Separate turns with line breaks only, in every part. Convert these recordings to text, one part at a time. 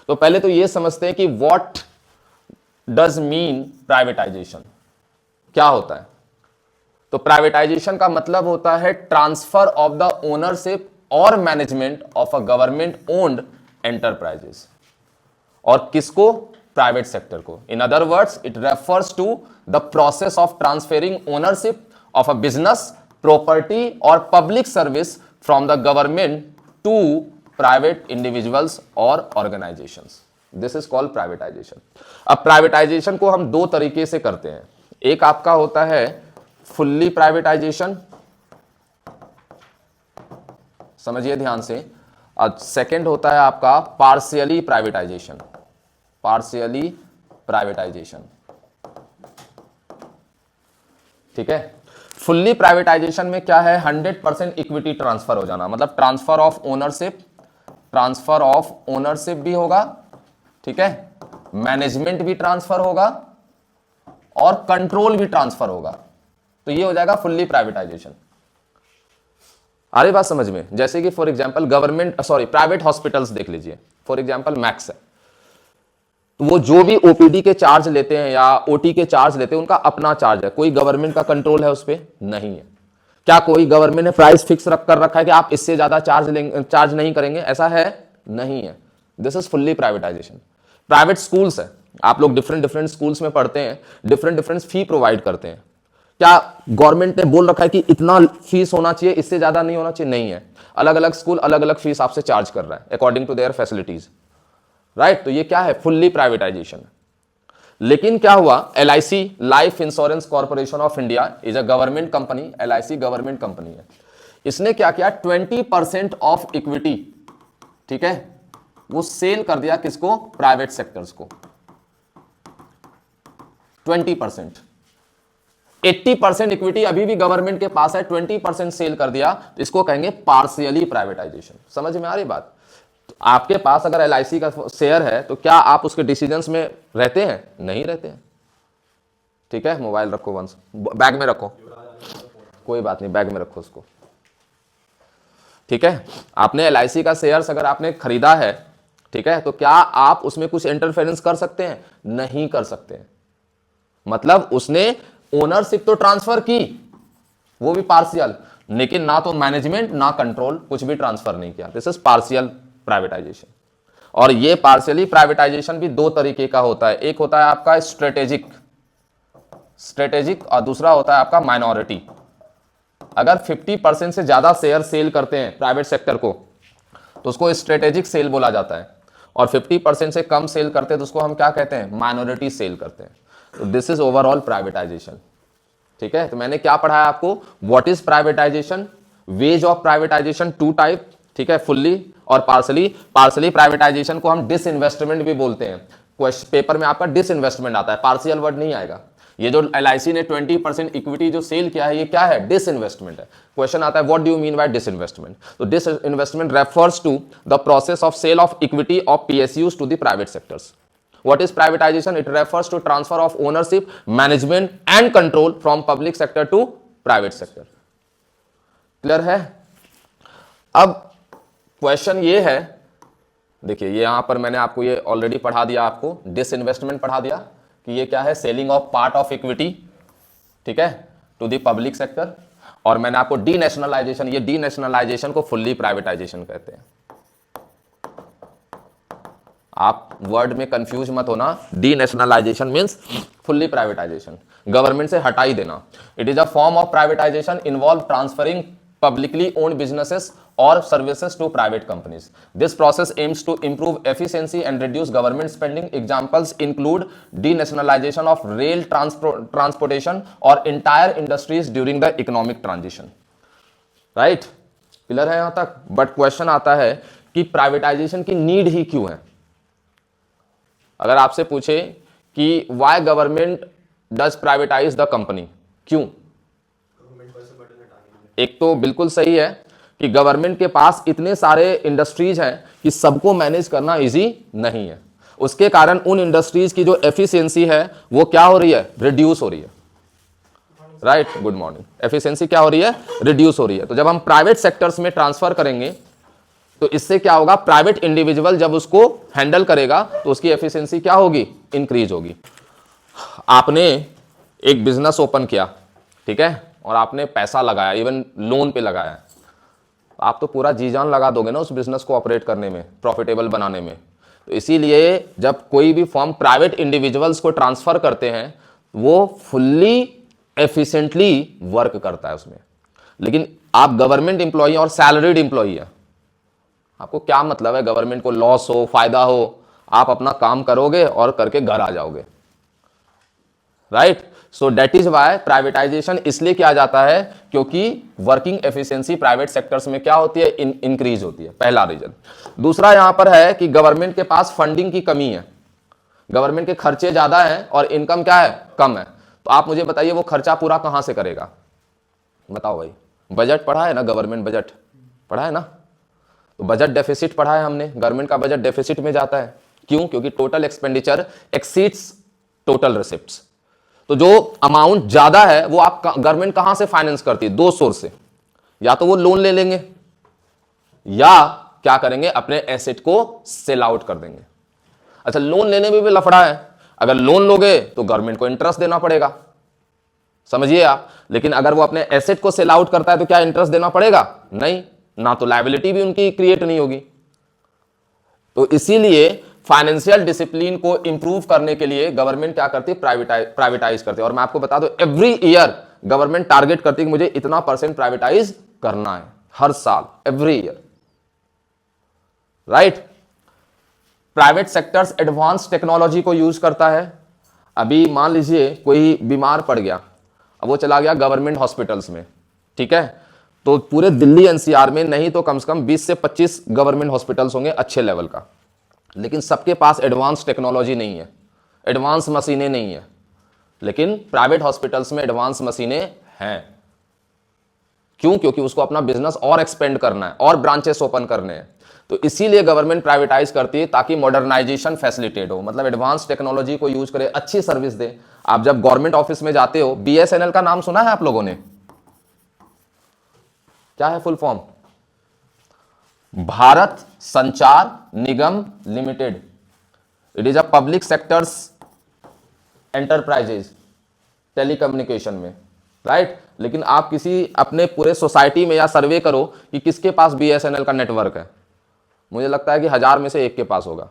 तो पहले तो ये समझते हैं कि व्हाट डज मीन प्राइवेटाइजेशन, क्या होता है। तो प्राइवेटाइजेशन का मतलब होता है ट्रांसफर ऑफ द ओनरशिप और management of a government owned enterprises. और किसको? प्राइवेट सेक्टर को। In other words it refers to the process of transferring ownership of a business, property और public service from the government to private individuals और organisations. This is called privatisation. अब privatisation को हम दो तरीके से करते हैं। एक आपका होता है फुल्ली प्राइवेटाइजेशन, समझिए ध्यान से। और सेकंड होता है आपका पार्शियली प्राइवेटाइजेशन। पार्शियली प्राइवेटाइजेशन, ठीक है। फुल्ली प्राइवेटाइजेशन में क्या है? 100% इक्विटी ट्रांसफर हो जाना, मतलब transfer of ownership, transfer of ownership भी होगा, ठीक है, मैनेजमेंट भी ट्रांसफर होगा और कंट्रोल भी ट्रांसफर होगा। तो ये हो जाएगा फुल्ली प्राइवेटाइजेशन। आ रही बात समझ में? जैसे कि फॉर एग्जांपल प्राइवेट हॉस्पिटल्स देख लीजिए, फॉर एग्जांपल मैक्स है, तो वो जो भी ओपीडी के चार्ज लेते हैं या ओटी के चार्ज लेते हैं उनका अपना चार्ज है, कोई गवर्नमेंट का कंट्रोल है उस पर नहीं है। क्या कोई गवर्नमेंट ने प्राइस फिक्स कर रखा है कि आप इससे ज्यादा चार्ज नहीं करेंगे? ऐसा है नहीं है। This is fully privatisation. Private schools है, आप लोग डिफरेंट स्कूल्स में पढ़ते हैं, डिफरेंट फी प्रोवाइड करते हैं। क्या गवर्नमेंट ने बोल रखा है कि इतना फीस होना चाहिए, इससे ज्यादा नहीं होना चाहिए? नहीं है। अलग अलग स्कूल अलग अलग फीस आपसे चार्ज कर रहा है according to their facilities, right. तो ये क्या है? Fully privatisation. लेकिन क्या हुआ? LIC, life insurance corporation of India, is a government company. LIC government company है। इसने क्या किया? 20% ऑफ इक्विटी, ठीक है, वो सेल कर दिया किसको? प्राइवेट सेक्टर्स को। 20%, 80% इक्विटी अभी भी गवर्नमेंट के पास है, 20% सेल कर दिया, इसको कहेंगे पार्शियली प्राइवेटाइजेशन। समझ में आ रही बात? तो आपके पास अगर LIC का शेयर है तो क्या आप उसके डिसीजंस में रहते हैं? नहीं रहते हैं, ठीक है। मोबाइल रखो वंस, बैग में रखो, कोई बात नहीं, बैग में रखो उसको, ठीक है। आपने LIC का शेयर्स अगर आपने खरीदा है, ठीक है, तो क्या आप उसमें कुछ इंटरफेरेंस कर सकते हैं? नहीं कर सकते हैं। मतलब उसने ओनरशिप तो ट्रांसफर की, वो भी पार्शियल, लेकिन ना तो मैनेजमेंट ना कंट्रोल, कुछ भी ट्रांसफर नहीं किया। This is partial privatisation. और ये पार्शियली प्राइवेटाइजेशन भी दो तरीके का होता है। एक होता है आपका स्ट्रेटेजिक और दूसरा होता है आपका माइनॉरिटी। अगर 50% से ज्यादा शेयर सेल करते हैं प्राइवेट सेक्टर को तो उसको स्ट्रेटेजिक सेल बोला जाता है, और 50% से कम सेल करते हैं तो उसको हम क्या कहते हैं? माइनॉरिटी सेल करते हैं। तो दिस इज ओवरऑल प्राइवेटाइजेशन, ठीक है। तो मैंने क्या पढ़ाया आपको? What is privatisation, ways of privatisation, two type, ठीक है, फुल्ली और पार्शली। पार्शली प्राइवेटाइजेशन को हम डिसइन्वेस्टमेंट भी बोलते हैं। क्वेश्चन पेपर में आपका डिसइन्वेस्टमेंट आता है, पार्शियल वर्ड नहीं आएगा। ये जो LIC ने 20% इक्विटी जो सेल किया है, ये क्या है? डिसइन्वेस्टमेंट है। क्वेश्चन आता है what do you mean by disinvestment? तो disinvestment refers to the process of sale of equity of PSUs to the private sectors. What is privatization? It refers to transfer of ownership, management and control from public sector to private sector. Clear है? अब question ये है, देखिए ये यहां पर मैंने आपको ये ऑलरेडी पढ़ा दिया, आपको डिसइन्वेस्टमेंट पढ़ा दिया कि ये क्या है? Selling of part of equity, ठीक है, टू द पब्लिक सेक्टर। और मैंने आपको डीनेशनलाइजेशन, ये डीनेशनलाइजेशन को फुल्ली प्राइवेटाइजेशन कहते हैं। आप वर्ड में कंफ्यूज मत होना। Denationalisation means fully privatisation, government से हटा ही देना। It is a form of privatisation involve transferring publicly owned businesses और services to private companies. This process aims to improve efficiency and reduce government spending. Examples include denationalisation of rail transportation और entire industries during the economic transition. Right, clear है यहां तक? But question आता है कि privatisation की need ही क्यों है? अगर आपसे पूछे कि why government does privatise the company, क्यों? एक तो बिल्कुल सही है कि गवर्नमेंट के पास इतने सारे इंडस्ट्रीज हैं कि सबको मैनेज करना इजी नहीं है। उसके कारण उन इंडस्ट्रीज की जो एफिशिएंसी है वो क्या हो रही है? रिड्यूस हो रही है। Right, good morning. एफिशिएंसी क्या हो रही है? रिड्यूस हो रही है। तो जब हम प्राइवेट सेक्टर्स में ट्रांसफर करेंगे तो इससे क्या होगा, प्राइवेट इंडिविजुअल जब उसको हैंडल करेगा तो उसकी एफिशिएंसी क्या होगी, इंक्रीज होगी। आपने एक बिजनेस ओपन किया, ठीक है, और आपने पैसा लगाया, इवन लोन पे लगाया, आप तो पूरा जी जान लगा दोगे ना उस बिजनेस को ऑपरेट करने में, प्रॉफिटेबल बनाने में। तो इसीलिए जब कोई भी फर्म प्राइवेट इंडिविजुअल्स को ट्रांसफर करते हैं वो फुल्ली एफिशिएंटली वर्क करता है उसमें। लेकिन आप गवर्नमेंट इंप्लॉई और सैलरीड इंप्लॉई है, आपको क्या मतलब है गवर्नमेंट को लॉस हो फायदा हो, आप अपना काम करोगे और करके घर आ जाओगे, right. So that is why privatisation इसलिए किया जाता है क्योंकि वर्किंग एफिशिएंसी प्राइवेट सेक्टर्स में क्या होती है, इंक्रीज होती है, पहला रीजन। दूसरा यहां पर है कि गवर्नमेंट के पास फंडिंग की कमी है, गवर्नमेंट के खर्चे ज्यादा हैं और इनकम क्या है, कम है। तो आप मुझे बताइए वो खर्चा पूरा कहां से करेगा, बताओ भाई। बजट पढ़ा है ना, गवर्नमेंट बजट पढ़ा है ना, तो बजट डेफिसिट पढ़ा है हमने, गवर्नमेंट का बजट डेफिसिट में जाता है। क्यों, क्योंकि total expenditure exceeds total receipts. तो जो अमाउंट ज्यादा है वो आप गवर्नमेंट कहां से फाइनेंस करती है, दो सोर्स से, या तो वो लोन ले लेंगे या क्या करेंगे, अपने एसेट को सेल आउट कर देंगे। अच्छा, लोन लेने में भी लफड़ा है, अगर लोन लोगे तो गवर्नमेंट को इंटरेस्ट देना पड़ेगा, समझिए आप। लेकिन अगर वो अपने एसेट को सेल आउट करता है तो क्या इंटरेस्ट देना पड़ेगा, नहीं ना, तो लायबिलिटी भी उनकी क्रिएट नहीं होगी। तो इसीलिए फाइनेंशियल डिसिप्लिन को इंप्रूव करने के लिए गवर्नमेंट क्या करती है, प्राइवेटाइज करती है। और मैं आपको बता दूं एवरी ईयर गवर्नमेंट टारगेट करती है कि मुझे इतना % प्राइवेटाइज करना है हर साल, every year, right. Private sectors advance technology को यूज करता है। अभी मान लीजिए कोई बीमार पड़ गया, अब वो चला गया गवर्नमेंट हॉस्पिटल्स में, ठीक है, तो पूरे दिल्ली एनसीआर में नहीं तो कम से कम 20 से 25 गवर्नमेंट हॉस्पिटल्स होंगे अच्छे लेवल का, लेकिन सबके पास एडवांस टेक्नोलॉजी नहीं है, एडवांस मशीनें नहीं है। लेकिन प्राइवेट हॉस्पिटल्स में एडवांस मशीनें हैं। क्यों, क्योंकि उसको अपना बिजनेस और एक्सपेंड करना है और ब्रांचेस ओपन करने हैं। तो इसीलिए गवर्नमेंट प्राइवेटाइज करती है ताकि मॉडर्नाइजेशन फैसिलिटेट हो, मतलब एडवांस टेक्नोलॉजी को यूज करे, अच्छी सर्विस दे। आप जब गवर्नमेंट ऑफिस में जाते हो, बीएसएनएल का नाम सुना है आप लोगों ने, क्या है full form, Bharat Sanchar Nigam limited. It is a public sectors enterprises telecommunication में, राइट। लेकिन आप किसी अपने पूरे सोसाइटी में या सर्वे करो कि किसके पास बीएसएनएल का नेटवर्क है, मुझे लगता है कि 1000 में से एक के पास होगा।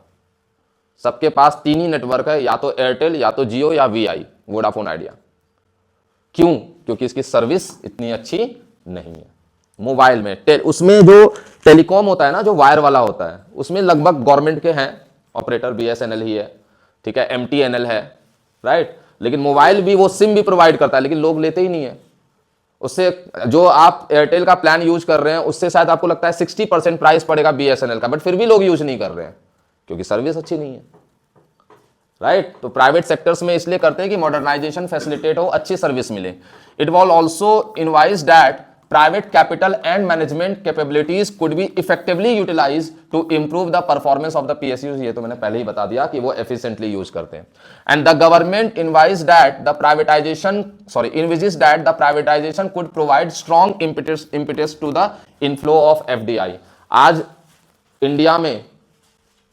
सबके पास 3 ही नेटवर्क है, या तो एयरटेल, या तो जियो, या वीआई, वोडाफोन आइडिया। क्यों, क्योंकि इसकी सर्विस इतनी अच्छी नहीं है। मोबाइल में उसमें जो टेलीकॉम होता है ना, जो वायर वाला होता है, उसमें लगभग गवर्नमेंट के हैं ऑपरेटर, बीएसएनएल ही है, ठीक है, एमटीएनएल है, राइट। लेकिन मोबाइल भी वो सिम भी प्रोवाइड करता है, लेकिन लोग लेते ही नहीं है उससे। जो आप एयरटेल का प्लान यूज कर रहे हैं उससे शायद आपको लगता है 60% प्राइस पड़ेगा बीएसएनएल का, बट फिर भी लोग यूज नहीं कर रहे हैं क्योंकि सर्विस अच्छी नहीं है, राइट। तो प्राइवेट सेक्टर्स में इसलिए करते हैं कि मॉडर्नाइजेशन फैसिलिटेट हो, अच्छी सर्विस मिले। It wall also invoice that private capital and management capabilities could be effectively utilized to improve the performance of the PSUs। ये तो मैंने पहले ही बता दिया कि वो efficiently यूज करते हैं। And the government envisages that the privatization could provide strong impetus to the inflow of FDI। आज इंडिया में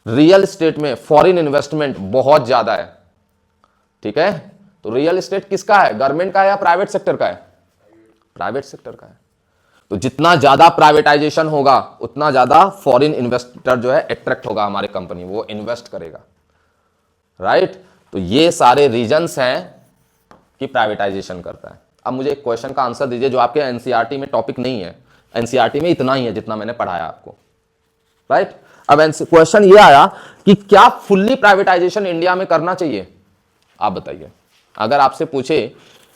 रियल एस्टेट में फॉरेन इन्वेस्टमेंट बहुत ज्यादा है, ठीक है। तो रियल एस्टेट किसका है, गवर्नमेंट का है या प्राइवेट सेक्टर का है, प्राइवेट सेक्टर का है। तो जितना ज्यादा प्राइवेटाइजेशन होगा उतना ज्यादा फॉरेन इन्वेस्टर जो है अट्रैक्ट होगा हमारे कंपनी, वो इन्वेस्ट करेगा, राइट। तो ये सारे रीजंस हैं कि प्राइवेटाइजेशन करता है। अब मुझे एक क्वेश्चन का आंसर दीजिए जो आपके एनसीईआरटी में टॉपिक नहीं है, एनसीईआरटी में इतना ही है जितना मैंने पढ़ाया आपको, राइट। अब क्वेश्चन ये आया कि क्या फुल्ली प्राइवेटाइजेशन इंडिया में करना चाहिए, आप बताइए। अगर आपसे पूछे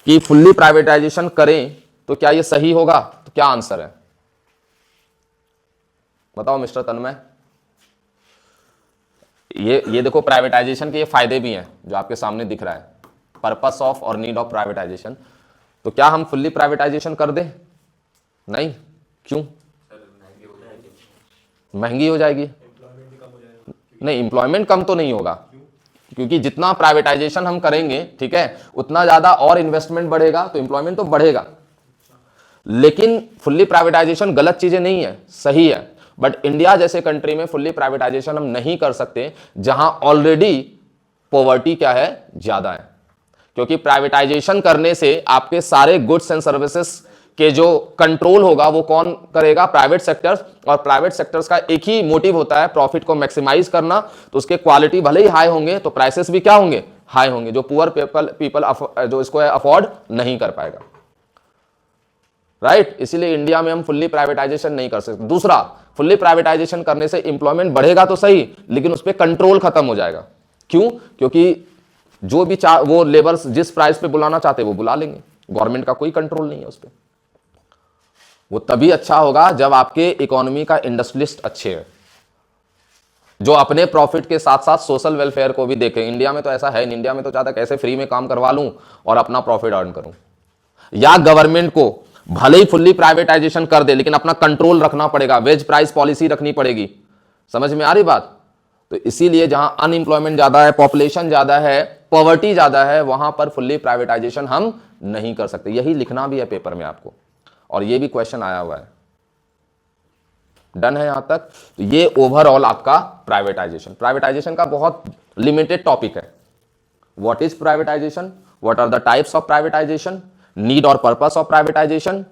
कि फुल्ली प्राइवेटाइजेशन करें तो क्या ये सही होगा, तो क्या आंसर है, बताओ मिस्टर तन्मय। ये देखो प्राइवेटाइजेशन के ये फायदे भी हैं जो आपके सामने दिख रहा है, पर्पस ऑफ और नीड ऑफ प्राइवेटाइजेशन। तो क्या हम फुल्ली प्राइवेटाइजेशन कर दें, नहीं, क्यों, महंगी हो जाएगी, नहीं, एम्प्लॉयमेंट कम तो नहीं होगा, क्योंकि जितना प्राइवेटाइजेशन हम करेंगे, ठीक है, उतना ज्यादा और इन्वेस्टमेंट बढ़ेगा, तो एम्प्लॉयमेंट तो बढ़ेगा। लेकिन फुल्ली प्राइवेटाइजेशन गलत चीजें नहीं है, सही है। बट इंडिया जैसे कंट्री में फुल्ली प्राइवेटाइजेशन हम नहीं कर सकते जहां ऑलरेडी पॉवर्टी क्या है, ज्यादा है। क्योंकि प्राइवेटाइजेशन करने से आपके सारे गुड्स एंड सर्विसेज के जो कंट्रोल होगा वो कौन करेगा, प्राइवेट सेक्टर्स। और प्राइवेट सेक्टर्स का एक ही मोटिव होता है प्रॉफिट को मैक्सिमाइज करना, तो उसके क्वालिटी भले ही हाई होंगे तो प्राइसेस भी क्या होंगे, हाई होंगे, जो पुअर पीपल जो इसको अफोर्ड नहीं कर पाएगा, राइट। इसीलिए इंडिया में हम फुल्ली प्राइवेटाइजेशन नहीं कर सकते। दूसरा, फुल्ली प्राइवेटाइजेशन करने से इंप्लॉयमेंट बढ़ेगा तो सही, लेकिन उस पर कंट्रोल खत्म हो जाएगा। क्यों? क्योंकि जो भी वो लेबर्स जिस प्राइस पे बुलाना चाहते वो बुला लेंगे, गवर्नमेंट का कोई कंट्रोल नहीं है उस पर। वो तभी अच्छा होगा जब आपके इकोनॉमी का इंडस्ट्रियलिस्ट अच्छे हैं, जो अपने प्रॉफिट के साथ साथ सोशल वेलफेयर को भी देखें। इंडिया में तो ऐसा है, इंडिया में तो चाहता कैसे फ्री में काम करवा लूं और अपना प्रॉफिट अर्न करूं, या गवर्नमेंट को भले ही फुल्ली प्राइवेटाइजेशन कर दे लेकिन अपना कंट्रोल रखना पड़ेगा, वेज प्राइस पॉलिसी रखनी पड़ेगी। समझ में आ रही बात? तो इसीलिए जहां अनएम्प्लॉयमेंट ज्यादा है, पॉपुलेशन ज्यादा है, पॉवर्टी ज्यादा है, वहां पर फुल्ली प्राइवेटाइजेशन हम नहीं कर सकते। यही लिखना भी है पेपर में आपको, और ये भी क्वेश्चन आया हुआ है। डन है यहां तक? तो ये ओवरऑल आपका प्राइवेटाइजेशन का बहुत लिमिटेड टॉपिक है। What is privatisation, what are the types of privatisation, need और पर्पस ऑफ प्राइवेटाइजेशन,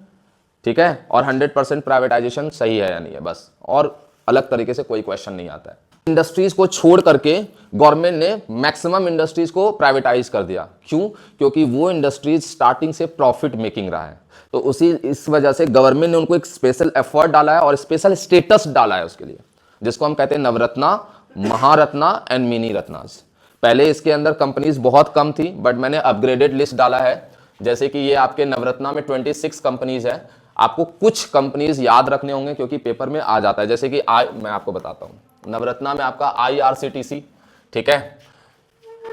ठीक है, और 100% प्राइवेटाइजेशन सही है या नहीं है, बस। और अलग तरीके से कोई क्वेश्चन नहीं आता है। इंडस्ट्रीज को छोड़ करके गवर्नमेंट ने मैक्सिमम इंडस्ट्रीज को प्राइवेटाइज कर दिया। क्यों? क्योंकि वो इंडस्ट्रीज स्टार्टिंग से प्रॉफिट मेकिंग रहा है, तो इस वजह से गवर्नमेंट ने उनको एक स्पेशल एफर्ट डाला है और स्पेशल स्टेटस डाला है उसके लिए, जिसको हम कहते हैं नवरत्ना, महारत्ना एंड मिनी रत्नास। पहले इसके अंदर कंपनीज बहुत कम थी, बट मैंने अपग्रेडेड लिस्ट डाला है। जैसे कि ये आपके नवरत्ना में 26 कंपनीज है। आपको कुछ कंपनीज याद रखने होंगे क्योंकि पेपर में आ जाता है। जैसे कि मैं आपको बताता हूँ, नवरत्ना में आपका IRCTC, ठीक है,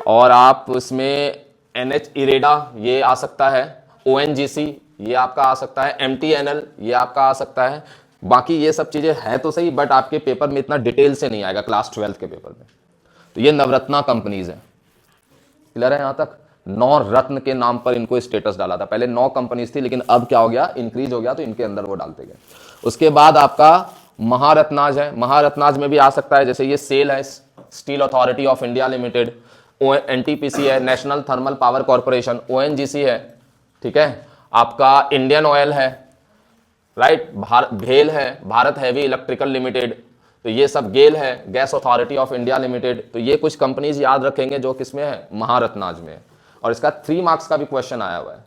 और आप उसमें NH इरेडा ये आ सकता है, ONGC ये आपका आ सकता है, MTNL ये आपका आ सकता है। बाकी ये सब चीजें हैं तो सही, बट आपके पेपर में इतना डिटेल से नहीं आएगा, क्लास 12 के पेपर में। तो ये नवरत्ना कंपनीज है। क्लियर है यहां तक? 9 रत्न के नाम पर इनको स्टेटस डाला था। पहले 9 कंपनीज थी, लेकिन अब क्या हो गया, इंक्रीज हो गया, तो इनके अंदर वो डालते गए। उसके बाद आपका महारत्नाज है। महारत्नाज में भी आ सकता है, जैसे ये सेल है, steel authority of India limited, NTPC है, national thermal power corporation, ONGC है, ठीक है, आपका इंडियन ऑयल है, राइट, भेल है, भारत हैवी इलेक्ट्रिकल लिमिटेड, तो ये सब गेल है, gas authority of India limited. तो ये कुछ कंपनीज याद रखेंगे जो किसमें है, महारत्नाज में। और इसका 3 मार्क्स का भी क्वेश्चन आया हुआ है।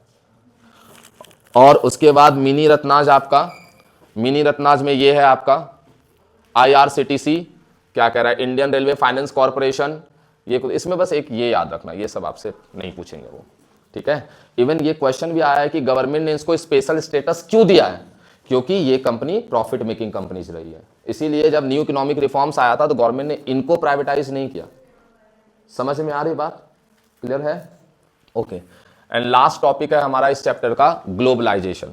और उसके बाद मिनी रत्नाज, आपका मिनी रत्नाज में ये है आपका IRCTC, क्या कह रहा है, इंडियन रेलवे फाइनेंस कॉर्पोरेशन। ये इसमें बस एक ये याद रखना, ये सब आपसे नहीं पूछेंगे वो, ठीक है। इवन ये क्वेश्चन भी आया है कि गवर्नमेंट ने इसको स्पेशल स्टेटस क्यों दिया है, क्योंकि ये कंपनी प्रॉफिट मेकिंग कंपनीज रही है। इसीलिए जब न्यू इकोनॉमिक रिफॉर्म्स आया था तो गवर्नमेंट ने इनको प्राइवेटाइज नहीं किया। समझ में आ रही बात? क्लियर है? ओके। एंड लास्ट टॉपिक है हमारा इस चैप्टर का, ग्लोबलाइजेशन।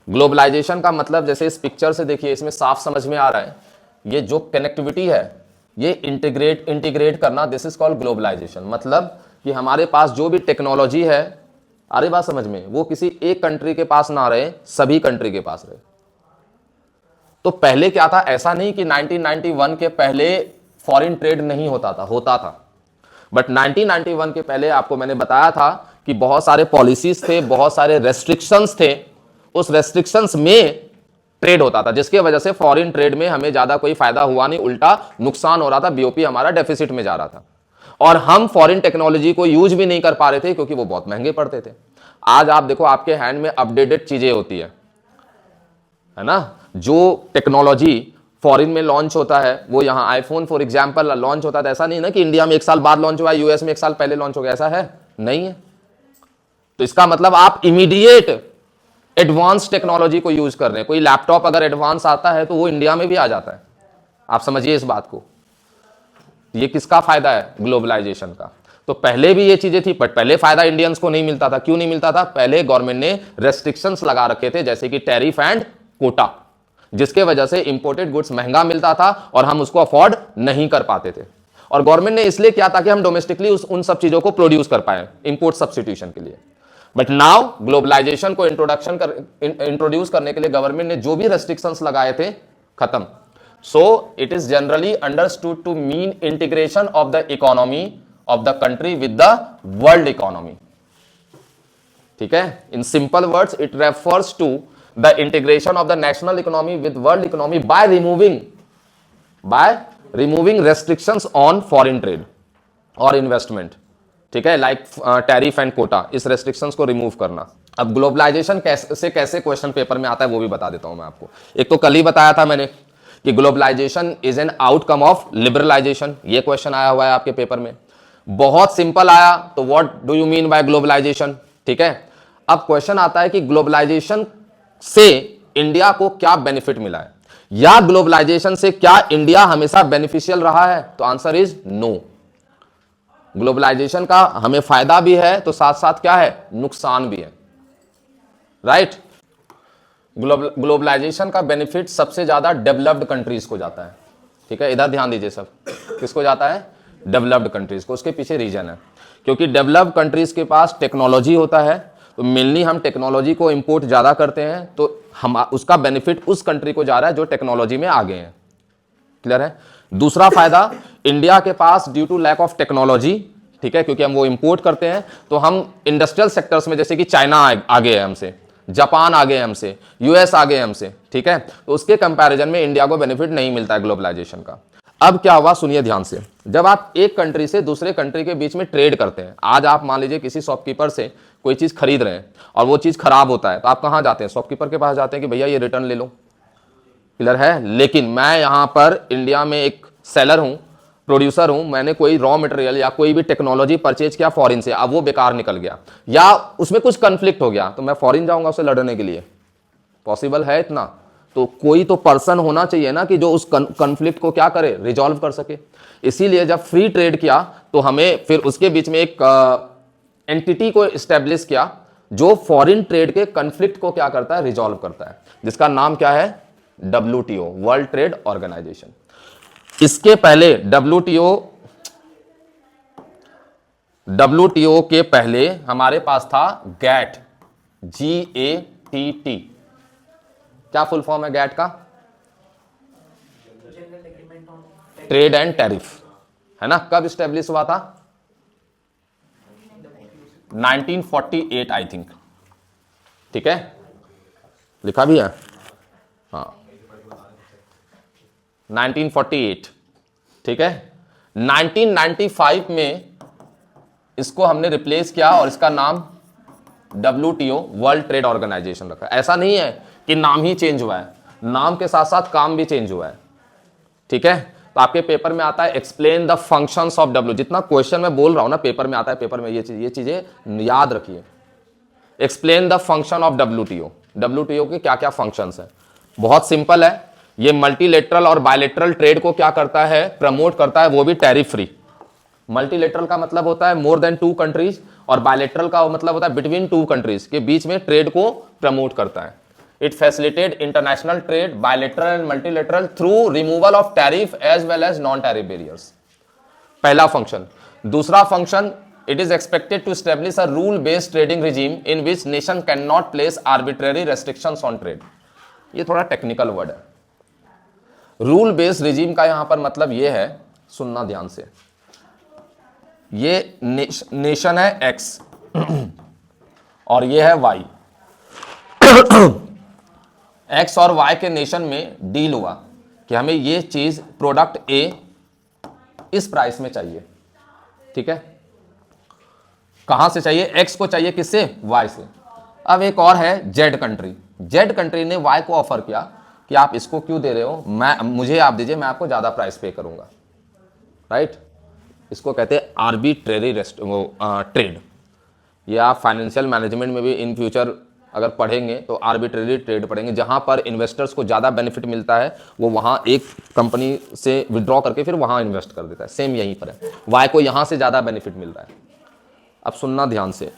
ग्लोबलाइजेशन का मतलब, जैसे इस पिक्चर से देखिए, इसमें साफ समझ में आ रहा है, ये जो कनेक्टिविटी है ये इंटीग्रेट करना, दिस इज कॉल्ड ग्लोबलाइजेशन। मतलब कि हमारे पास जो भी टेक्नोलॉजी है, अरे बात समझ में, वो किसी एक कंट्री के पास ना रहे, सभी कंट्री के पास रहे। तो पहले क्या था, ऐसा नहीं कि 1991 के पहले फॉरेन ट्रेड नहीं होता था, बट 1991 के पहले आपको मैंने बताया था कि बहुत सारे पॉलिसीज थे, बहुत सारे रेस्ट्रिक्शंस थे। उस रेस्ट्रिक्शंस में ट्रेड होता था, जिसके वजह से फॉरेन ट्रेड में हमें ज्यादा कोई फायदा हुआ नहीं, उल्टा नुकसान हो रहा था, BOP हमारा डेफिसिट में जा रहा था। और हम फॉरेन टेक्नोलॉजी को यूज भी नहीं कर पा रहे थे क्योंकि वो बहुत महंगे पड़ते थे। आज आप देखो, आपके हैंड में अपडेटेड चीजें होती है ना। जो टेक्नोलॉजी फॉरेन में लॉन्च होता है, वो यहाँ आईफोन फॉर एग्जांपल लॉन्च होता है, ऐसा नहीं ना कि इंडिया में 1 साल बाद लॉन्च हुआ, US में 1 साल पहले लॉन्च हो गया, ऐसा है नहीं है। तो इसका मतलब आप इमीडिएट एडवांस टेक्नोलॉजी को यूज कर रहे हैं। कोई लैपटॉप अगर एडवांस आता है तो वो इंडिया में भी आ जाता है। आप समझिए इस बात को। ये किसका फायदा है, ग्लोबलाइजेशन का। तो पहले भी ये चीजें थी, बट पहले फायदा इंडियंस को नहीं मिलता था। क्यों नहीं मिलता था? पहले गवर्नमेंट ने रेस्ट्रिक्शंस लगा रखे थे, जैसे कि टैरिफ एंड कोटा, जिसके वजह से इंपोर्टेड गुड्स महंगा मिलता था और हम उसको अफोर्ड नहीं कर पाते थे। और गवर्नमेंट ने इसलिए किया ताकि हम डोमेस्टिकली उन सब चीजों को प्रोड्यूस कर पाए, इंपोर्ट सब्स्टिट्यूशन के लिए। बट नाउ ग्लोबलाइजेशन को इंट्रोड्यूस करने के लिए गवर्नमेंट ने जो भी रेस्ट्रिक्शंस लगाए थे, खत्म, So it is generally understood to mean integration of the economy of the country with the world economy. ठीक है, in simple words it refers to the integration of the national economy with world economy by removing restrictions on foreign trade और investment. ठीक है, like tariff and Kota, इस restrictions को remove करना. अब globalisation कैसे क्वेश्चन पेपर में आता है वो भी बता देता हूं मैं आपको. एक तो कल ही बताया था मैंने कि globalisation is an outcome of liberalisation. ये क्वेश्चन आया हुआ है आपके पेपर में, बहुत सिंपल आया. तो what do you mean by globalisation. ठीक है, अब क्वेश्चन आता है कि ग्लोबलाइजेशन से इंडिया को क्या बेनिफिट मिला है, या ग्लोबलाइजेशन से क्या इंडिया हमेशा बेनिफिशियल रहा है. तो आंसर इज नो. ग्लोबलाइजेशन का हमें फायदा भी है तो साथ साथ क्या है, नुकसान भी है. राइट. ग्लोबलाइजेशन का बेनिफिट सबसे ज्यादा डेवलप्ड कंट्रीज को जाता है. ठीक है, इधर ध्यान दीजिए सब. किसको जाता है, डेवलप्ड कंट्रीज को. उसके पीछे रीजन है क्योंकि डेवलप्ड कंट्रीज के पास टेक्नोलॉजी होता है, तो मेनली हम टेक्नोलॉजी को इंपोर्ट ज्यादा करते हैं, तो हम उसका बेनिफिट उस कंट्री को जा रहा है जो टेक्नोलॉजी में आगे हैं. क्लियर है. दूसरा फायदा, इंडिया के पास due to lack of technology, ठीक है, क्योंकि हम वो इंपोर्ट करते हैं, तो हम इंडस्ट्रियल सेक्टर्स में जैसे कि चाइना आगे है हमसे, जापान आगे है हमसे, यूएस आगे है हमसे. ठीक है, तो उसके कंपैरिजन में इंडिया को बेनिफिट नहीं मिलता है ग्लोबलाइजेशन का. अब क्या हुआ, सुनिए ध्यान से. जब आप एक कंट्री से दूसरे कंट्री के बीच में ट्रेड करते हैं, आज आप मान लीजिए किसी शॉपकीपर से कोई चीज खरीद रहे हैं और वो चीज खराब होता है, तो आप कहां जाते हैं, शॉपकीपर के पास जाते हैं कि भैया ये रिटर्न ले लो. क्लियर है. लेकिन मैं यहां पर इंडिया में एक सेलर हूं, प्रोड्यूसर हूं, मैंने कोई रॉ मटेरियल या कोई भी टेक्नोलॉजी परचेज किया फॉरेन से, अब वो बेकार निकल गया या उसमें कुछ कंफ्लिक्ट हो गया, तो मैं फॉरेन जाऊंगा उससे लड़ने के लिए. पॉसिबल है इतना. तो कोई तो पर्सन होना चाहिए ना कि जो उस कंफ्लिक्ट को क्या करे, रिजॉल्व कर सके. इसीलिए जब फ्री ट्रेड किया तो हमें फिर उसके बीच में एक एंटिटी को एस्टेब्लिश किया जो फॉरेन ट्रेड के कंफ्लिक्ट को क्या करता है, रिजॉल्व करता है, जिसका नाम क्या है, WTO, वर्ल्ड ट्रेड ऑर्गेनाइजेशन. इसके पहले WTO के पहले हमारे पास था गैट, GATT. क्या फुल फॉर्म है गैट का, ट्रेड एंड टैरिफ, है ना. कब स्टेब्लिश हुआ था, 1948 आई थिंक. ठीक है, लिखा भी है, हाँ 1948. ठीक है, 1995 में इसको हमने रिप्लेस किया और इसका नाम WTO, वर्ल्ड ट्रेड ऑर्गेनाइजेशन रखा. ऐसा नहीं है कि नाम ही चेंज हुआ है, नाम के साथ साथ काम भी चेंज हुआ है. ठीक है, तो आपके पेपर में आता है explain the functions of W. जितना क्वेश्चन मैं बोल रहा हूं ना पेपर में आता है, पेपर में ये चीजें याद रखिए. Explain the function of WTO के क्या क्या फंक्शंस हैं. बहुत सिंपल है, ये मल्टीलेटरल और बायलेटरल ट्रेड को क्या करता है, प्रमोट करता है, वो भी टैरिफ फ्री. मल्टीलेटरल का मतलब होता है मोर देन 2 कंट्रीज, और बायलेटरल का मतलब होता है बिटवीन 2 कंट्रीज के बीच में ट्रेड को प्रमोट करता है. It facilitate international trade, bilateral and multilateral through removal of tariff as well as non tariff barriers. पहला फंक्शन. दूसरा function, it is expected to establish a rule based trading regime in which nation can not place arbitrary restrictions on trade. ये थोड़ा technical word है. Rule based regime का यहां पर मतलब यह है, सुनना ध्यान से. ये नेशन है X और ये है Y. X और Y के नेशन में डील हुआ कि हमें ये चीज प्रोडक्ट A इस प्राइस में चाहिए. ठीक है, कहां से चाहिए, X को चाहिए किससे, Y से. अब एक और है Z कंट्री ने Y को ऑफर किया कि आप इसको क्यों दे रहे हो, मुझे आप दीजिए, मैं आपको ज्यादा प्राइस पे करूंगा. राइट. इसको कहते हैं आर्बिट्रेरी ट्रेड. ये आप फाइनेंशियल मैनेजमेंट में भी इन फ्यूचर अगर पढ़ेंगे तो आर्बिट्रेरी ट्रेड पढ़ेंगे, जहां पर इन्वेस्टर्स को ज़्यादा बेनिफिट मिलता है वो वहां एक कंपनी से विड्रॉ करके फिर वहां इन्वेस्ट कर देता है. सेम यहीं पर है, वाई को यहां से ज़्यादा बेनिफिट मिल रहा है. अब सुनना ध्यान से.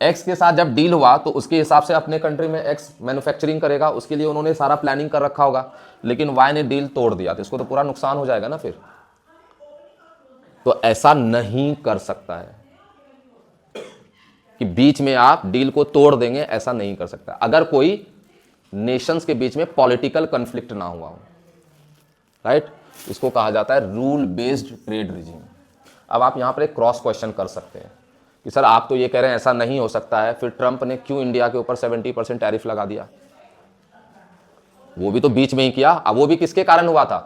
एक्स के साथ जब डील हुआ तो उसके हिसाब से अपने कंट्री में एक्स मैन्युफैक्चरिंग करेगा, उसके लिए उन्होंने सारा प्लानिंग कर रखा होगा, लेकिन वाई ने डील तोड़ दिया तो इसको तो पूरा नुकसान हो जाएगा ना फिर. तो ऐसा नहीं कर सकता है कि बीच में आप डील को तोड़ देंगे, ऐसा नहीं कर सकता. अगर कोई नेशंस के बीच में पॉलिटिकल कन्फ्लिक्ट ना हुआ हो, राइट। इसको कहा जाता है रूल बेस्ड ट्रेड रिजीम। अब आप यहां पर एक क्रॉस क्वेश्चन कर सकते हैं कि सर आप तो ये कह रहे हैं ऐसा नहीं हो सकता है, फिर ट्रंप ने क्यों इंडिया के ऊपर 70% टैरिफ लगा दिया? वो भी तो बीच में ही किया। अब वो भी किसके कारण हुआ था?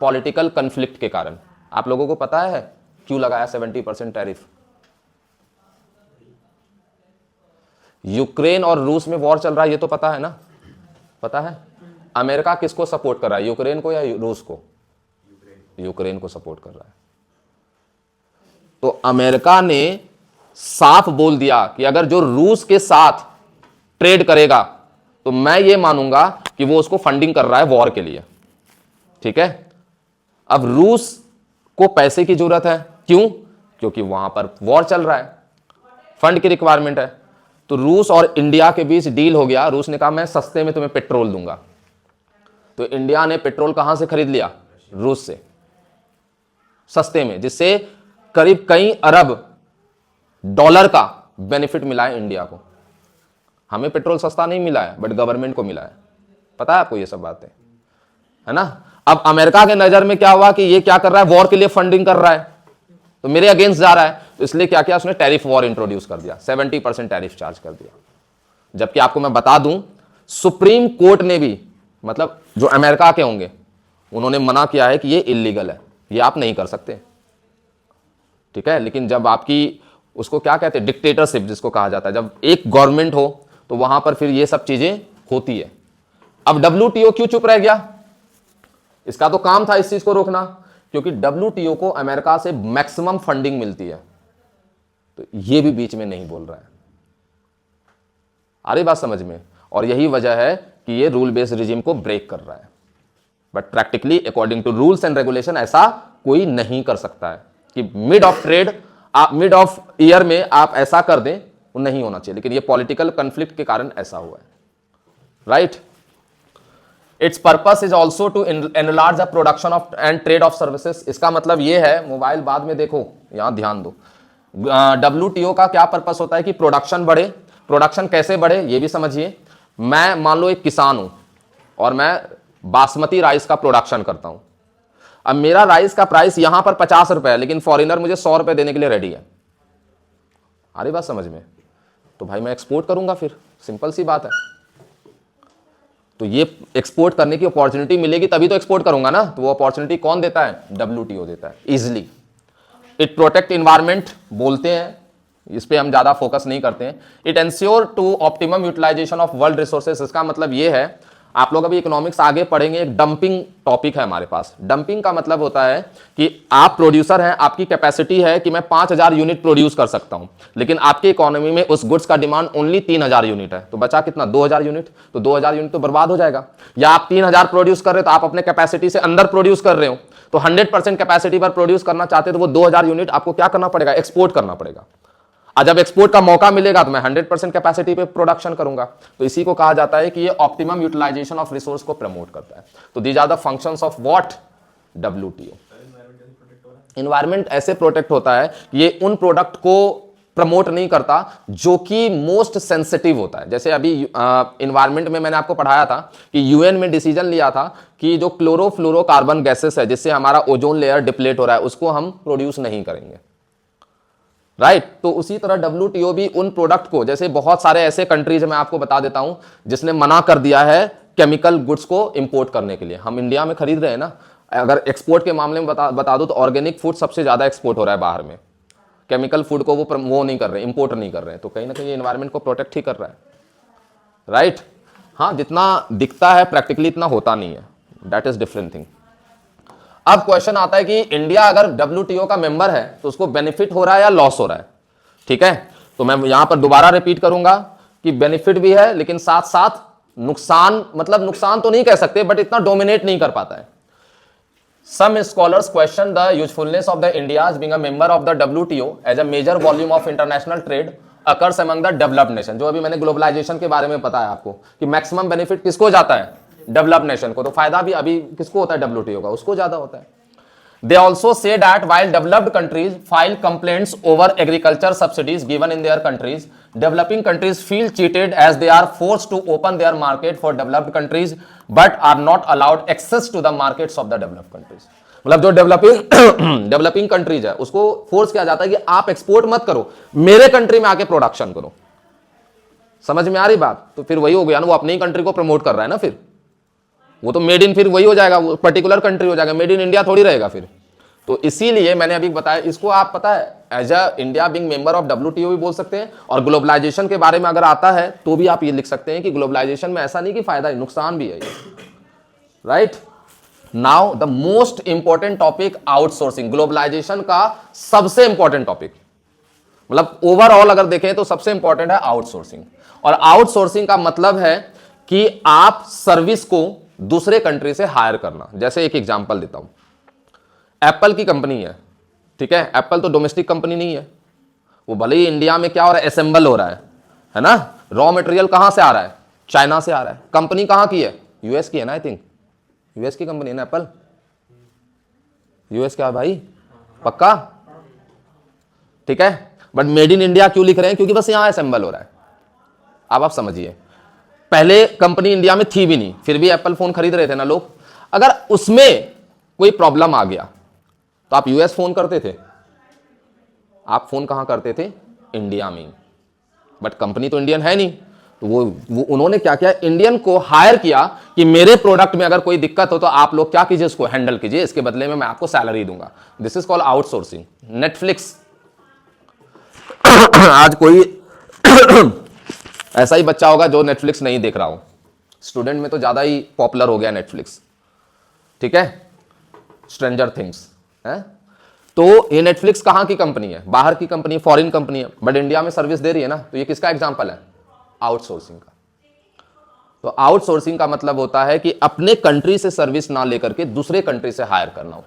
पॉलिटिकल कन्फ्लिक्ट के कारण। आप लोगों को पता है क्यों लगाया 70% टैरिफ? यूक्रेन और रूस में वॉर चल रहा है, ये तो पता है ना? पता है। अमेरिका किसको सपोर्ट कर रहा है, यूक्रेन को या रूस को? यूक्रेन को सपोर्ट कर रहा है। तो अमेरिका ने साफ बोल दिया कि अगर जो रूस के साथ ट्रेड करेगा तो मैं ये मानूंगा कि वो उसको फंडिंग कर रहा है वॉर के लिए, ठीक है। अब रूस को पैसे की जरूरत है, क्यों? क्योंकि वहां पर वॉर चल रहा है, फंड की रिक्वायरमेंट है। तो रूस और इंडिया के बीच डील हो गया। रूस ने कहा मैं सस्ते में तुम्हें पेट्रोल दूंगा, तो इंडिया ने पेट्रोल कहां से खरीद लिया? रूस से, सस्ते में, जिससे करीब कई अरब डॉलर का बेनिफिट मिला है इंडिया को। हमें पेट्रोल सस्ता नहीं मिला है, बट गवर्नमेंट को मिला है। पता है आपको ये सब बातें, है ना। अब अमेरिका के नजर में क्या हुआ कि ये क्या कर रहा है, वॉर के लिए फंडिंग कर रहा है, तो मेरे अगेंस्ट जा रहा है, तो इसलिए क्या किया उसने? टैरिफ वॉर इंट्रोड्यूस कर दिया, 70% टैरिफ चार्ज कर दिया। जबकि आपको मैं बता दूं, सुप्रीम कोर्ट ने भी, मतलब जो अमेरिका के होंगे, उन्होंने मना किया है कि ये इलीगल है, ये आप नहीं कर सकते, ठीक है। लेकिन जब आपकी उसको क्या कहते हैं, डिक्टेटरशिप जिसको कहा जाता है, जब एक गवर्नमेंट हो तो वहां पर फिर ये सब चीजें होती है। अब WTO क्यों चुप रह गया? इसका तो काम था इस चीज को रोकना, क्योंकि WTO को अमेरिका से मैक्सिमम फंडिंग मिलती है, तो ये भी बीच में नहीं बोल रहा है। आ रही बात समझ में? और यही वजह है कि ये रूल बेस्ड रिजीम को ब्रेक कर रहा है। But practically according to rules and regulation ऐसा कोई नहीं कर सकता है कि मिड ऑफ ट्रेड, आप मिड ऑफ ईयर में आप ऐसा कर दें, वो नहीं होना चाहिए। लेकिन ये पॉलिटिकल कंफ्लिक्ट के कारण ऐसा हुआ है, right. Its purpose is also to enlarge the production of and trade of services. इसका मतलब ये है, मोबाइल बाद में देखो, यहां ध्यान दो। WTO का क्या पर्पस होता है कि प्रोडक्शन बढ़े। प्रोडक्शन कैसे बढ़े ये भी समझिए। मैं मान लो एक किसान हूं और मैं बासमती राइस का प्रोडक्शन करता हूं। अब मेरा राइस का प्राइस यहां पर 50 रुपए है, लेकिन फॉरेनर मुझे 100 रुपए देने के लिए रेडी है। आ रही बात समझ में? तो भाई मैं एक्सपोर्ट करूंगा, फिर सिंपल सी बात है। तो ये एक्सपोर्ट करने की अपॉर्चुनिटी मिलेगी तभी तो एक्सपोर्ट करूंगा ना। तो वो अपॉर्चुनिटी कौन देता है? WTO देता है, इजिली। इट प्रोटेक्ट इन्वायरमेंट बोलते हैं, इस पे हम ज्यादा फोकस नहीं करते हैं। It ensure to optimum utilisation of world resources. इसका मतलब ये है, आप लोग अभी इकोनॉमिक्स आगे पढ़ेंगे, एक डंपिंग टॉपिक है हमारे पास। डंपिंग का मतलब होता है कि आप प्रोड्यूसर हैं, आपकी कैपेसिटी है कि मैं 5000 यूनिट प्रोड्यूस कर सकता हूं, लेकिन आपकी इकोनॉमी में उस गुड्स का डिमांड ओनली 3000 यूनिट है, तो बचा कितना? 2000 यूनिट। तो 2000 यूनिट तो बर्बाद हो जाएगा। या आप 3000 प्रोड्यूस कर रहे हो तो आप अपने कैपेसिटी से अंदर प्रोड्यूस कर रहे हो, तो 100% कैपेसिटी पर प्रोड्यूस करना चाहते हो तो वो 2000 यूनिट आपको क्या करना पड़ेगा? एक्सपोर्ट करना पड़ेगा। और जब एक्सपोर्ट का मौका मिलेगा तो मैं 100% कैपेसिटी पे प्रोडक्शन करूंगा। तो इसी को कहा जाता है कि ये ऑप्टिमम यूटिलाइजेशन ऑफ रिसोर्स को प्रमोट करता है। तो these are the functions of what? WTO। Environment ऐसे प्रोटेक्ट होता है कि ये उन प्रोडक्ट को प्रमोट नहीं करता जो कि मोस्ट सेंसिटिव होता है। जैसे अभी एनवायरनमेंट में मैंने आपको पढ़ाया था कि UN में डिसीजन लिया था कि जो क्लोरोफ्लोरोकार्बन गैसेस है, जिससे हमारा ओजोन लेयर डिप्लेट हो रहा है, उसको हम प्रोड्यूस नहीं करेंगे, राइट। तो उसी तरह WTO भी उन प्रोडक्ट को, जैसे बहुत सारे ऐसे कंट्रीज मैं आपको बता देता हूं जिसने मना कर दिया है केमिकल गुड्स को इंपोर्ट करने के लिए। हम इंडिया में खरीद रहे हैं ना। अगर एक्सपोर्ट के मामले में बता दो तो ऑर्गेनिक फूड सबसे ज्यादा एक्सपोर्ट हो रहा है बाहर में। केमिकल फूड को वो नहीं कर रहे, इंपोर्ट नहीं कर रहे हैं, तो कहीं ना कहीं एनवायरमेंट को प्रोटेक्ट ही कर रहा है, राइट। हाँ, जितना दिखता है प्रैक्टिकली इतना होता नहीं है, दैट इज डिफरेंट थिंग। अब क्वेश्चन आता है कि इंडिया अगर WTO का मेंबर है तो उसको बेनिफिट हो रहा है या लॉस हो रहा है, ठीक है। तो मैं यहां पर दोबारा रिपीट करूंगा कि बेनिफिट भी है, लेकिन साथ साथ नुकसान, मतलब नुकसान तो नहीं कह सकते बट इतना डोमिनेट नहीं कर पाता है। Some scholars question the usefulness of the India being a member of the WTO as a major volume of international trade occurs among the developed nation. जो अभी मैंने ग्लोबलाइजेशन के बारे में बताया आपको कि मैक्सिमम बेनिफिट किसको जाता है? डेवलप नेशन को। तो फायदा भी अभी किसको होता है? WTO का, उसको ज्यादा होता है। They also say that while developed countries file complaints over agriculture subsidies given in their countries, developing countries feel cheated as they are forced to open their market for developed countries but are not allowed access to the markets of the developed countries. मतलब जो developing countries है उसको force किया जाता है कि आप export मत करो, मेरे कंट्री में आके प्रोडक्शन करो। समझ में आ रही बात? तो फिर वही हो गया ना, वो अपनी कंट्री को प्रमोट कर रहा है ना, फिर वो तो मेड इन फिर वही हो जाएगा, वो पर्टिकुलर कंट्री हो जाएगा, मेड इन इंडिया थोड़ी रहेगा फिर। तो इसीलिए मैंने अभी बताया, इसको आप पता है as a India being member of WTO भी बोल सकते हैं, और ग्लोबलाइजेशन के बारे में अगर आता है तो भी आप ये लिख सकते हैं कि ग्लोबलाइजेशन में ऐसा नहीं कि फायदा है, नुकसान भी है, right. Now the most important topic outsourcing, globalization का सबसे इंपॉर्टेंट टॉपिक, मतलब ओवरऑल अगर देखें तो सबसे इंपॉर्टेंट है आउटसोर्सिंग। और आउटसोर्सिंग का मतलब है कि आप सर्विस को दूसरे कंट्री से हायर करना। जैसे एक एग्जांपल देता हूं, एप्पल की कंपनी है, ठीक है, एप्पल तो डोमेस्टिक कंपनी नहीं है, वो भले ही इंडिया में क्या हो रहा है, असेंबल हो रहा है ना, रॉ मटेरियल कहां से आ रहा है, चाइना से आ रहा है। कंपनी कहां की है, यूएस की है ना, आई थिंक यूएस की कंपनी है ना एप्पल, यूएस का है भाई, पक्का, ठीक है। बट मेड इन इंडिया क्यों लिख रहे हैं, क्योंकि बस यहां असेंबल हो रहा है। अब आप समझिए, पहले कंपनी इंडिया में थी भी नहीं, फिर भी एप्पल फोन खरीद रहे थे ना लोग। अगर उसमें कोई प्रॉब्लम आ गया तो आप यूएस फोन करते थे, आप फोन कहां करते थे, इंडिया में। बट कंपनी तो इंडियन है नहीं, तो वो उन्होंने क्या किया, इंडियन को हायर किया कि मेरे प्रोडक्ट में अगर कोई दिक्कत हो तो आप लोग क्या कीजिए, इसको हैंडल कीजिए, इसके बदले में मैं आपको सैलरी दूंगा। This is called outsourcing. Netflix आज कोई ऐसा ही बच्चा होगा जो नेटफ्लिक्स नहीं देख रहा हो, स्टूडेंट में तो ज्यादा ही पॉपुलर हो गया नेटफ्लिक्स, ठीक है, स्ट्रेंजर थिंग्स है। तो ये नेटफ्लिक्स कहां की कंपनी है, बाहर की कंपनी, फॉरेन कंपनी है, बट इंडिया में सर्विस दे रही है ना, तो ये किसका एग्जांपल है, आउटसोर्सिंग का। तो आउटसोर्सिंग का मतलब होता है कि अपने कंट्री से सर्विस ना लेकर के दूसरे कंट्री से हायर करना हो।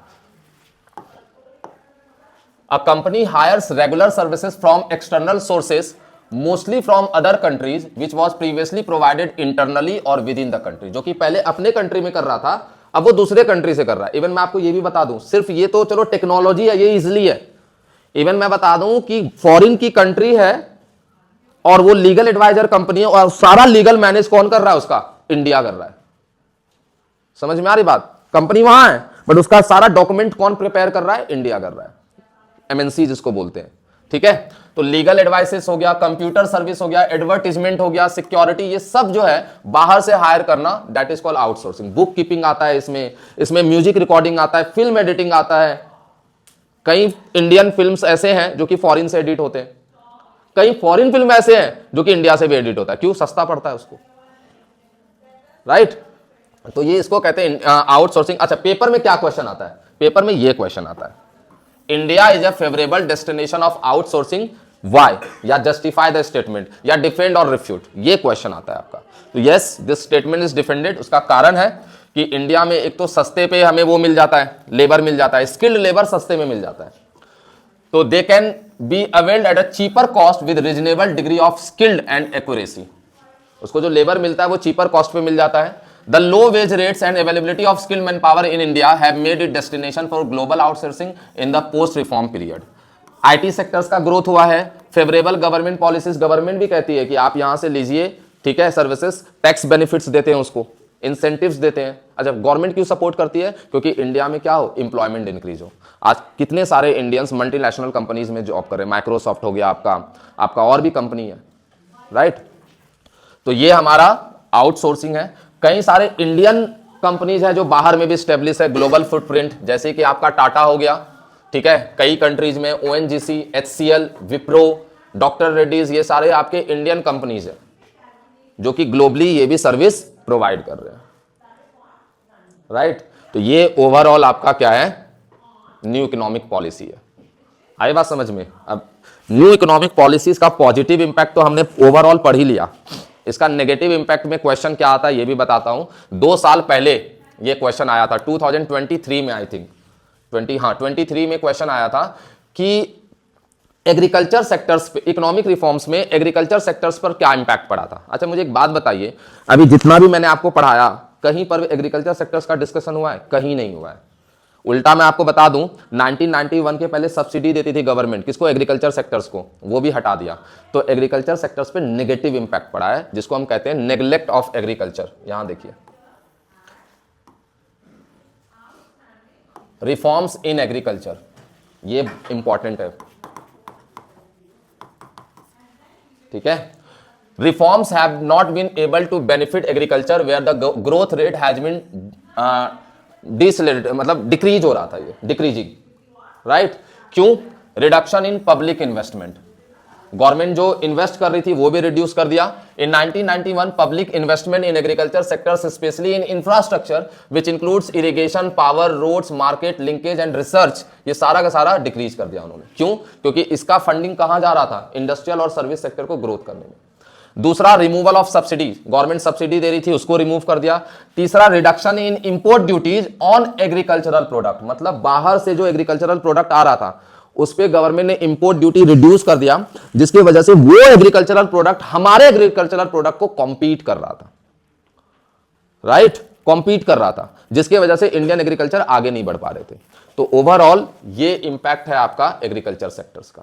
A company hires regular services from external sources, mostly from other countries, which was previously provided internally or within the country। जो कि पहले अपने कंट्री में कर रहा था, अब वो दूसरे कंट्री से कर रहा है। इवन मैं आपको ये भी बता दूं, सिर्फ ये तो चलो टेक्नोलॉजी है, ये इजिली है। इवन मैं बता दूं कि फॉरेन की कंट्री है और वो लीगल एडवाइजर कंपनी है, और सारा लीगल मैनेज कौन कर रहा है, उसका इंडिया कर रहा है। समझ में आ रही बात? कंपनी वहां है बट उसका सारा डॉक्यूमेंट कौन प्रिपेयर कर रहा है, इंडिया कर रहा है, एमएनसी जिसको बोलते हैं, ठीक है। तो लीगल एडवाइसेस हो गया, कंप्यूटर सर्विस हो गया, एडवर्टीजमेंट हो गया, सिक्योरिटी, ये सब जो है बाहर से हायर करना, that is called outsourcing. Book keeping आता है इसमें म्यूजिक रिकॉर्डिंग आता है, फिल्म एडिटिंग आता है। कई इंडियन फिल्म्स ऐसे हैं जो कि फॉरेन से एडिट होते हैं, कई फॉरेन फिल्म ऐसे हैं जो कि इंडिया से भी एडिट होता है। क्यों? सस्ता पड़ता है उसको, राइट। तो ये इसको कहते हैं आउटसोर्सिंग। अच्छा, पेपर में क्या क्वेश्चन आता है, पेपर में ये क्वेश्चन आता है, India is a favourable destination of outsourcing, why, या जस्टिफाई द स्टेटमेंट, या डिफेंड और रिफ्यूट, ये क्वेश्चन आता है आपका। तो yes, this statement is defended. उसका कारण है कि इंडिया में एक तो सस्ते पे हमें वो मिल जाता है, लेबर मिल जाता है, स्किल्ड लेबर सस्ते में मिल जाता है। तो they can be availed at a cheaper cost with reasonable degree of skilled and accuracy. उसको जो लेबर मिलता है वो चीपर कॉस्ट पे मिल जाता है। The low wage rates and availability of skilled manpower in India have made it destination for global outsourcing in the post-reform period. IT sectors का growth हुआ है, फेवरेबल गवर्नमेंट पॉलिसीज, गवर्नमेंट भी कहती है कि आप यहां से लीजिए, ठीक है, सर्विसेज, टैक्स बेनिफिट्स देते हैं उसको, इंसेंटिव्स देते हैं। अच्छा, गवर्नमेंट क्यों सपोर्ट करती है? क्योंकि इंडिया में क्या हो, एम्प्लॉयमेंट इंक्रीज हो। आज कितने सारे इंडियंस मल्टीनेशनल कंपनीज में जॉब कर रहे हैं, माइक्रोसॉफ्ट हो गया आपका और भी कंपनी है, राइट। तो ये हमारा आउटसोर्सिंग है। कई सारे इंडियन कंपनीज हैं जो बाहर में भी स्टेब्लिश है, ग्लोबल फुटप्रिंट, जैसे कि आपका टाटा हो गया, ठीक है, कई कंट्रीज में ONGC, HCL, Wipro, doctor Reddy's, ये सारे आपके इंडियन कंपनीज है जो कि ग्लोबली ये भी सर्विस प्रोवाइड कर रहे हैं, राइट। तो ये ओवरऑल आपका क्या है, न्यू इकोनॉमिक पॉलिसी है। आई बात समझ में? अब न्यू इकोनॉमिक पॉलिसीज का पॉजिटिव इंपैक्ट तो हमने ओवरऑल पढ़ ही लिया, इसका नेगेटिव इंपैक्ट में क्वेश्चन क्या आता है ये भी बताता हूं। 2 साल पहले ये क्वेश्चन आया था, 2023 में, आई थिंक 23 में क्वेश्चन आया था कि एग्रीकल्चर सेक्टर्स पे, इकोनॉमिक रिफॉर्म्स में एग्रीकल्चर सेक्टर्स पर क्या इंपैक्ट पड़ा था। अच्छा, मुझे एक बात बताइए, अभी जितना भी मैंने आपको पढ़ाया, कहीं पर एग्रीकल्चर सेक्टर्स का डिस्कशन हुआ है? कहीं नहीं हुआ है। उल्टा मैं आपको बता दूं 1991 के पहले सब्सिडी देती थी गवर्नमेंट, किसको? एग्रीकल्चर सेक्टर्स को, वो भी हटा दिया। तो एग्रीकल्चर सेक्टर्स पे नेगेटिव इंपैक्ट पड़ा है, जिसको हम कहते हैं नेग्लेक्ट ऑफ एग्रीकल्चर। यहां देखिए, रिफॉर्म्स इन एग्रीकल्चर, ये इंपॉर्टेंट है, ठीक है। Reforms have not been able to benefit agriculture where the growth rate has been decelerated, मतलब डिक्रीज हो रहा था, ये डिक्रीजिंग, राइट। क्यों? Reduction in public investment, government जो इन्वेस्ट कर रही थी वो भी रिड्यूस कर दिया। In 1991 public investment in agriculture sectors specially in infrastructure which includes irrigation, power, roads, market linkage and research, ये सारा का सारा डिक्रीज कर दिया उन्होंने। क्यों? क्योंकि इसका फंडिंग कहां जा रहा था? इंडस्ट्रियल और सर्विस सेक्टर को ग्रोथ करने में। दूसरा, removal of subsidy, government subsidy दे रही थी उसको रिमूव कर दिया। तीसरा, reduction in import duties on agricultural product, मतलब बाहर से जो एग्रीकल्चरल प्रोडक्ट आ रहा था उस पे गवर्नमेंट ने इंपोर्ट ड्यूटी रिड्यूस कर दिया, जिसकी वजह से वो एग्रीकल्चरल प्रोडक्ट हमारे एग्रीकल्चरल प्रोडक्ट को कॉम्पीट कर रहा था, राइट, कॉम्पीट कर रहा था, जिसकी वजह से इंडियन एग्रीकल्चर आगे नहीं बढ़ पा रहे थे। तो ओवरऑल ये इंपैक्ट है आपका एग्रीकल्चर सेक्टर्स का।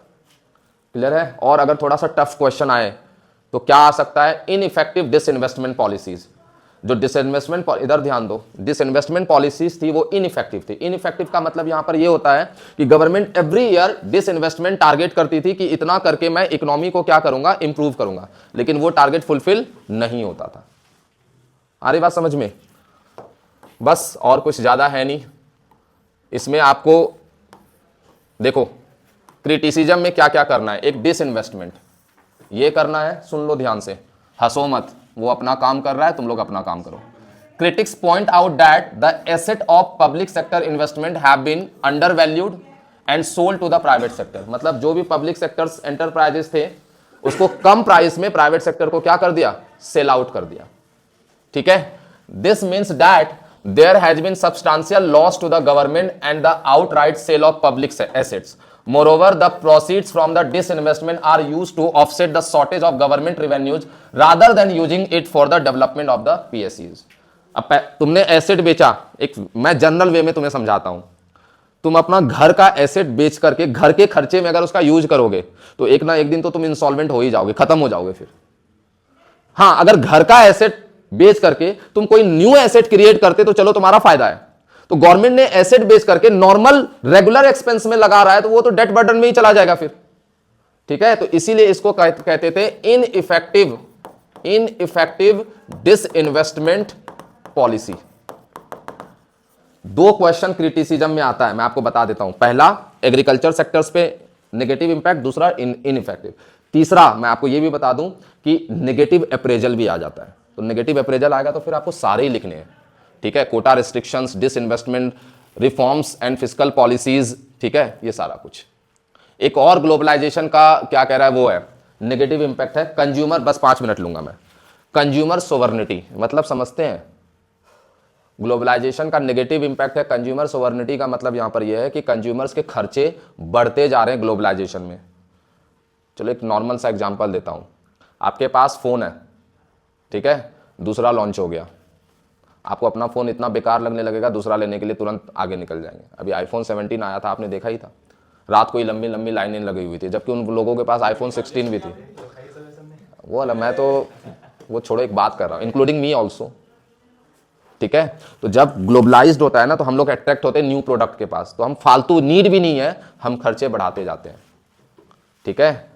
क्लियर है? और अगर थोड़ा सा टफ क्वेश्चन आए तो क्या आ सकता है? इनइफेक्टिव डिसइन्वेस्टमेंट पॉलिसीज, जो डिसइन्वेस्टमेंट, इधर ध्यान दो, डिसइन्वेस्टमेंट पॉलिसीज थी वो इनइफेक्टिव थी। इनइफेक्टिव का मतलब यहां पर ये होता है कि government every year disinvestment target करती थी कि इतना करके मैं इकोनॉमी को क्या करूंगा? इंप्रूव करूंगा, लेकिन वो टारगेट फुलफिल नहीं होता था। आ रही बात समझ में? बस, और कुछ ज्यादा है नहीं इसमें। आपको देखो क्रिटिसिज्म में क्या क्या करना है। एक, डिसइन्वेस्टमेंट, ये करना है, सुन लो ध्यान से, हंसो मत, वो अपना काम कर रहा है, तुम लोग अपना काम करो। Critics point out that the asset of public sector investment have been under valued and sold to the private sector, मतलब जो भी पब्लिक सेक्टर्स एंटरप्राइजेस थे उसको कम प्राइस में प्राइवेट सेक्टर को क्या कर दिया? सेल आउट कर दिया, ठीक है। This means that there has been substantial loss to the government and the outright sale of public assets. Moreover, the proceeds from the disinvestment are used to offset the shortage of government revenues rather than using it for the development of the PSEs. अब तुमने asset बेचा, एक मैं general वे में तुम्हें समझाता हूं, तुम अपना घर का एसेट बेच करके घर के खर्चे में अगर उसका यूज करोगे तो एक ना एक दिन तो तुम इंसॉल्वेंट हो ही जाओगे, खत्म हो जाओगे फिर। हाँ, अगर घर का एसेट बेच करके तुम कोई न्यू एसेट क्रिएट करते तो चलो तुम्हारा फायदा है। तो गवर्नमेंट ने एसेट बेच करके नॉर्मल रेगुलर एक्सपेंस में लगा रहा है तो वो तो डेट बर्डन में ही चला जाएगा फिर, ठीक है। तो इसीलिए इसको कहते थे इनइफेक्टिव डिसइन्वेस्टमेंट पॉलिसी। दो क्वेश्चन क्रिटिसिज्म में आता है, मैं आपको बता देता हूं। पहला, एग्रीकल्चर सेक्टर्स पे नेगेटिव इंपैक्ट, दूसरा इनइफेक्टिव। तीसरा, मैं आपको यह भी बता दूं कि नेगेटिव अप्रेजल भी आ जाता है। तो नेगेटिव अप्रेजल आएगा तो फिर आपको सारे ही लिखने हैं, ठीक है। Quota restrictions, disinvestment, reforms and fiscal policies, ठीक है, ये सारा कुछ। एक और ग्लोबलाइजेशन का क्या कह रहा है, वो है नेगेटिव इंपैक्ट है कंज्यूमर, बस 5 मिनट लूंगा मैं। कंज्यूमर सोवर्निटी, मतलब समझते हैं ग्लोबलाइजेशन का नेगेटिव इंपैक्ट है कंज्यूमर सोवर्निटी का मतलब यहां पर यह है कि कंज्यूमर्स के खर्चे बढ़ते जा रहे हैं ग्लोबलाइजेशन में। चलो एक नॉर्मल सा एग्जांपल देता हूं। आपके पास फोन है, ठीक है, दूसरा लॉन्च हो गया, आपको अपना फोन इतना बेकार लगने लगेगा, दूसरा लेने के लिए तुरंत आगे निकल जाएंगे। अभी आईफोन 17 आया था, आपने देखा ही था, रात को ही लंबी लंबी लाइनें लगी हुई थी, जबकि उन लोगों के पास आईफोन 16 भी थी। वो अलग, मैं तो वो छोड़ो, एक बात कर रहा हूं, इंक्लूडिंग मी ऑल्सो, ठीक है। तो जब ग्लोबलाइज्ड होता है ना तो हम लोग अट्रैक्ट होते हैं न्यू प्रोडक्ट के पास, तो हम फालतू नीड भी नहीं है, हम खर्चे बढ़ाते जाते हैं, ठीक है।